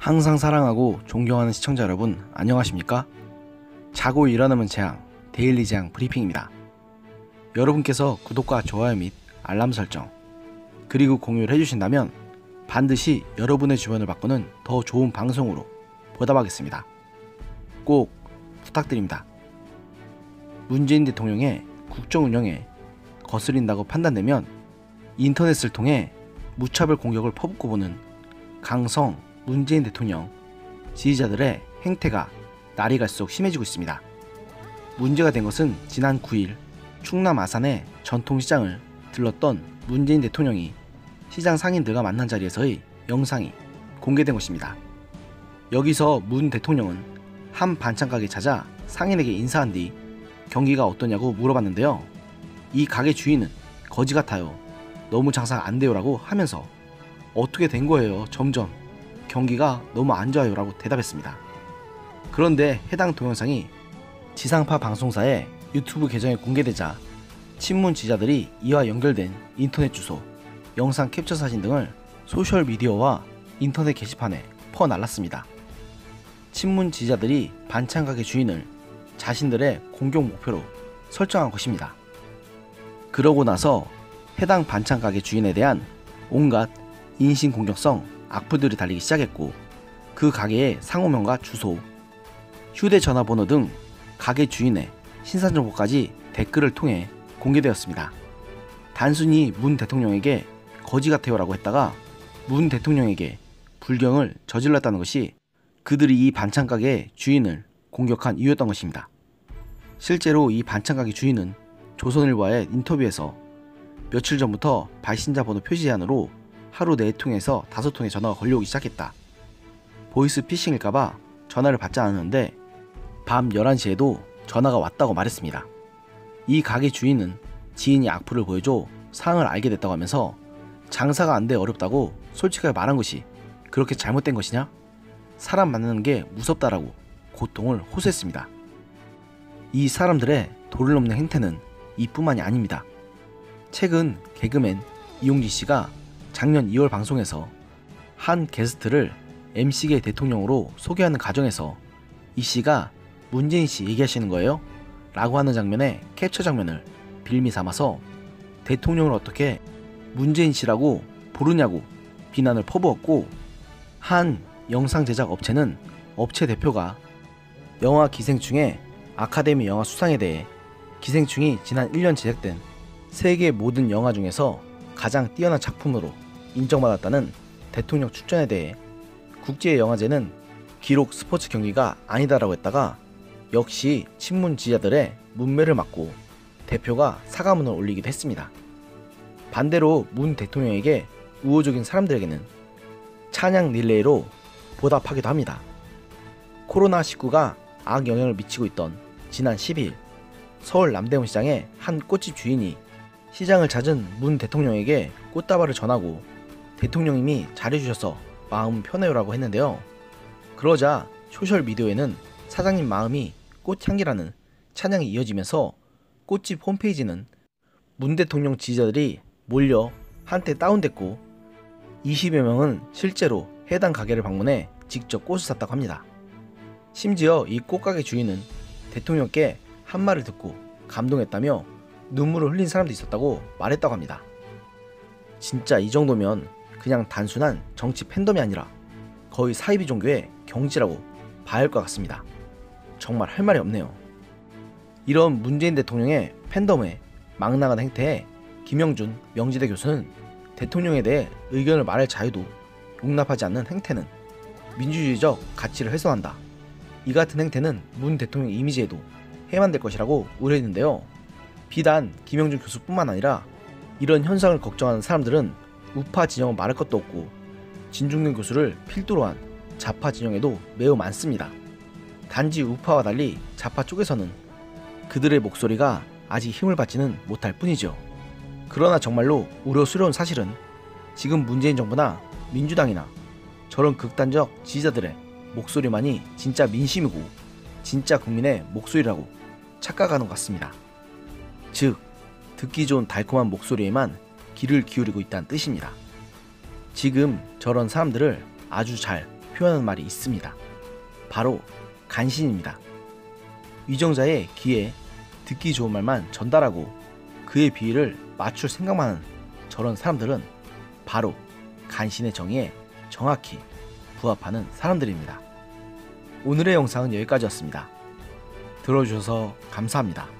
항상 사랑하고 존경하는 시청자 여러분, 안녕하십니까? 자고 일어나면 재앙, 데일리 재앙 브리핑입니다. 여러분께서 구독과 좋아요 및 알람 설정, 그리고 공유를 해주신다면 반드시 여러분의 주변을 바꾸는 더 좋은 방송으로 보답하겠습니다. 꼭 부탁드립니다. 문재인 대통령의 국정 운영에 거스린다고 판단되면 인터넷을 통해 무차별 공격을 퍼붓고 보는 강성 문재인 대통령 지지자들의 행태가 날이 갈수록 심해지고 있습니다. 문제가 된 것은 지난 9일 충남 아산의 전통시장을 들렀던 문재인 대통령이 시장 상인들과 만난 자리에서의 영상이 공개된 것입니다. 여기서 문 대통령은 한 반찬가게 찾아 상인에게 인사한 뒤 경기가 어떠냐고 물어봤는데요. 이 가게 주인은 거지 같아요, 너무 장사가 안 돼요 라고 하면서 어떻게 된 거예요, 점점 경기가 너무 안 좋아요 라고 대답했습니다. 그런데 해당 동영상이 지상파 방송사의 유튜브 계정에 공개되자 친문 지지자들이 이와 연결된 인터넷 주소, 영상 캡처 사진 등을 소셜미디어와 인터넷 게시판에 퍼날랐습니다. 친문 지지자들이 반찬가게 주인을 자신들의 공격 목표로 설정한 것입니다. 그러고 나서 해당 반찬가게 주인에 대한 온갖 인신공격성 악플들이 달리기 시작했고, 그 가게의 상호명과 주소, 휴대전화번호 등 가게 주인의 신상정보까지 댓글을 통해 공개되었습니다. 단순히 문 대통령에게 거지 같아요 라고 했다가 문 대통령에게 불경을 저질렀다는 것이 그들이 이 반찬가게 주인을 공격한 이유였던 것입니다. 실제로 이 반찬가게 주인은 조선일보와의 인터뷰에서 며칠 전부터 발신자 번호 표시 제한으로 하루 4통에서 5통의 전화가 걸려오기 시작했다. 보이스 피싱일까봐 전화를 받지 않았는데 밤 11시에도 전화가 왔다고 말했습니다. 이 가게 주인은 지인이 악플을 보여줘 사항을 알게 됐다고 하면서 장사가 안 돼 어렵다고 솔직하게 말한 것이 그렇게 잘못된 것이냐? 사람 만나는 게 무섭다라고 고통을 호소했습니다. 이 사람들의 도를 넘는 행태는 이뿐만이 아닙니다. 최근 개그맨 이용진 씨가 작년 2월 방송에서 한 게스트를 MC계 대통령으로 소개하는 과정에서 이 씨가 문재인 씨 얘기하시는 거예요? 라고 하는 장면의 캡처 장면을 빌미 삼아서 대통령을 어떻게 문재인 씨라고 부르냐고 비난을 퍼부었고, 한 영상 제작 업체는 업체 대표가 영화 기생충의 아카데미 영화 수상에 대해 기생충이 지난 1년 제작된 세계 모든 영화 중에서 가장 뛰어난 작품으로 인정받았다는 대통령 출전에 대해 국제영화제는 기록 스포츠 경기가 아니다라고 했다가 역시 친문 지지자들의 문매를 맞고 대표가 사과문을 올리기도 했습니다. 반대로 문 대통령에게 우호적인 사람들에게는 찬양 릴레이로 보답하기도 합니다. 코로나19가 악영향을 미치고 있던 지난 12일 서울 남대문 시장의 한 꽃집 주인이 시장을 찾은 문 대통령에게 꽃다발을 전하고 대통령님이 잘해주셔서 마음 편해요 라고 했는데요. 그러자 소셜미디어에는 사장님 마음이 꽃향기라는 찬양이 이어지면서 꽃집 홈페이지는 문 대통령 지지자들이 몰려 한때 다운됐고 20여 명은 실제로 해당 가게를 방문해 직접 꽃을 샀다고 합니다. 심지어 이 꽃가게 주인은 대통령께 한 말을 듣고 감동했다며 눈물을 흘린 사람도 있었다고 말했다고 합니다. 진짜 이 정도면 그냥 단순한 정치 팬덤이 아니라 거의 사이비 종교의 경지라고 봐야 할 것 같습니다. 정말 할 말이 없네요. 이런 문재인 대통령의 팬덤에 막 나가는 행태에 김영준 명지대 교수는 대통령에 대해 의견을 말할 자유도 용납하지 않는 행태는 민주주의적 가치를 훼손한다. 이 같은 행태는 문 대통령 이미지에도 해만 될 것이라고 우려했는데요. 비단 김영준 교수뿐만 아니라 이런 현상을 걱정하는 사람들은 우파 진영은 말할 것도 없고 진중권 교수를 필두로 한 좌파 진영에도 매우 많습니다. 단지 우파와 달리 좌파 쪽에서는 그들의 목소리가 아직 힘을 받지는 못할 뿐이죠. 그러나 정말로 우려스러운 사실은 지금 문재인 정부나 민주당이나 저런 극단적 지지자들의 목소리만이 진짜 민심이고 진짜 국민의 목소리라고 착각하는 것 같습니다. 즉, 듣기 좋은 달콤한 목소리에만 귀를 기울이고 있다는 뜻입니다. 지금 저런 사람들을 아주 잘 표현하는 말이 있습니다. 바로 간신입니다. 위정자의 귀에 듣기 좋은 말만 전달하고 그의 비위를 맞출 생각만 하는 저런 사람들은 바로 간신의 정의에 정확히 부합하는 사람들입니다. 오늘의 영상은 여기까지였습니다. 들어주셔서 감사합니다.